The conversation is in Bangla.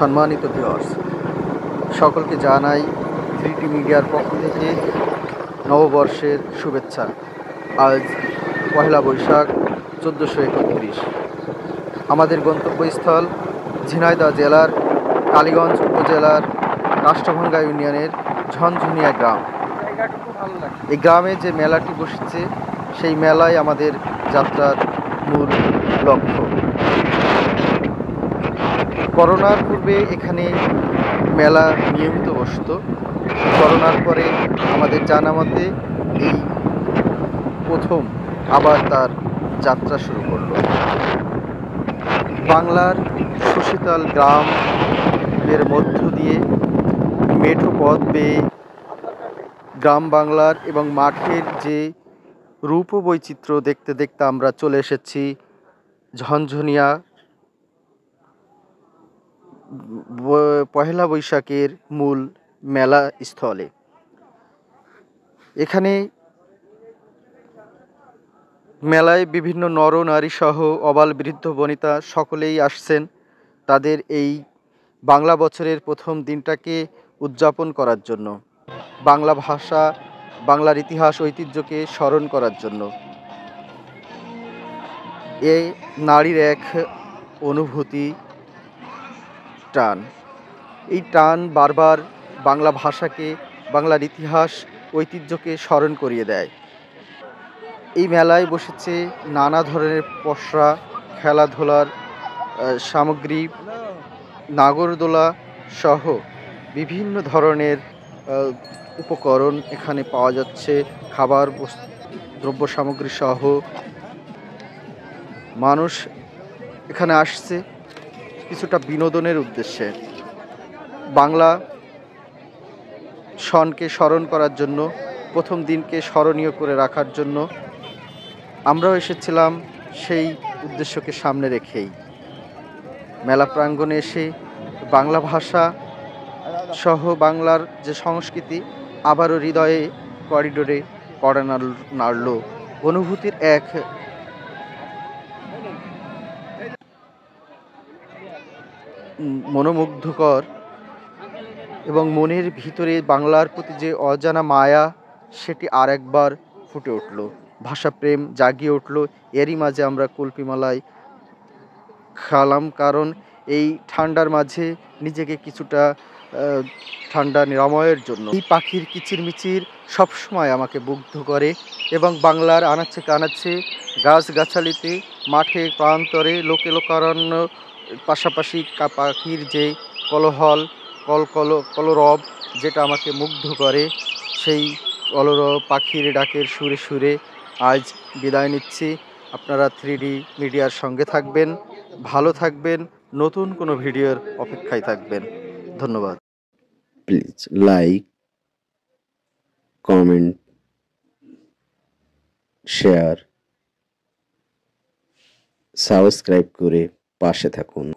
সম্মানিত ভিউয়ার্স, সকলকে জানাই 3T মিডিয়ার পক্ষ থেকে নববর্ষের শুভেচ্ছা। আজ পহেলা বৈশাখ 1431। আমাদের গন্তব্যস্থল ঝিনাইদহ জেলার কালীগঞ্জ উপজেলার কাষ্ঠভাঙ্গা ইউনিয়নের ঝনঝনিয়া গ্রাম। এই গ্রামে যে মেলাটি বসেছে সেই মেলায় আমাদের যাত্রার মূল লক্ষ্য। করোনার পূর্বে এখানে মেলা নিয়মিত বসত। করোনার পরে আমাদের জানা মতে এই প্রথম আবার তার যাত্রা শুরু করলো। বাংলার সুশীতল গ্রামের মধ্য দিয়ে মেঠো পথ বেয়ে গ্রাম বাংলার এবং মাঠের যে রূপ বৈচিত্র্য দেখতে দেখতে আমরা চলে এসেছি ঝনঝনিয়া পহেলা বৈশাখের মূল মেলা স্থলে। এখানে মেলায় বিভিন্ন নর নারী সহ অবাল বৃদ্ধ বনিতা সকলেই আসছেন তাদের এই বাংলা বছরের প্রথম দিনটাকে উদযাপন করার জন্য, বাংলা ভাষা বাংলার ইতিহাস ঐতিহ্যকে স্মরণ করার জন্য। এই নারীর এক অনুভূতি, টান, এই টান বারবার বাংলা ভাষাকে বাংলার ইতিহাস ঐতিহ্যকে স্মরণ করিয়ে দেয়। এই মেলায় বসেছে নানা ধরনের পসরা, খেলাধুলার সামগ্রী, নাগরদোলা সহ বিভিন্ন ধরনের উপকরণ এখানে পাওয়া যাচ্ছে। খাবার দ্রব্য সামগ্রী সহ মানুষ এখানে আসছে কিছুটা বিনোদনের উদ্দেশ্যে, বাংলা সনকে স্মরণ করার জন্য, প্রথম দিনকে স্মরণীয় করে রাখার জন্য। আমরাও এসেছিলাম সেই উদ্দেশ্যকে সামনে রেখেই। মেলা প্রাঙ্গণে এসে বাংলা ভাষা সহ বাংলার যে সংস্কৃতি আবারও হৃদয়ে করিডোরে কড়া নাড়ল। অনুভূতির এক মনোমুগ্ধকর এবং মনের ভিতরে বাংলার প্রতি যে অজানা মায়া সেটি আরেকবার ফুটে উঠল, ভাষাপ্রেম জাগিয়ে উঠল। এরই মাঝে আমরা কুলপিমালায় খালাম, কারণ এই ঠান্ডার মাঝে নিজেকে কিছুটা ঠান্ডা নিরাময়ের জন্য। এই পাখির কিচিরমিচির সবসময় আমাকে মুগ্ধ করে এবং বাংলার আনাচে কানাচে গাছগাছালিতে মাঠে প্রান্তরে লোকে লোকারণ্য পাশাপাশি পাখির যে কলহল কলরব যেটা আমাকে মুগ্ধ করে, সেই কলরব পাখির ডাকের সুরে সুরে আজ বিদায় নিচ্ছি। আপনারা 3D মিডিয়ার সঙ্গে থাকবেন, ভালো থাকবেন, নতুন কোনো ভিডিওর অপেক্ষায় থাকবেন। ধন্যবাদ। Please like, comment, share, subscribe করে পাশে থাকুন।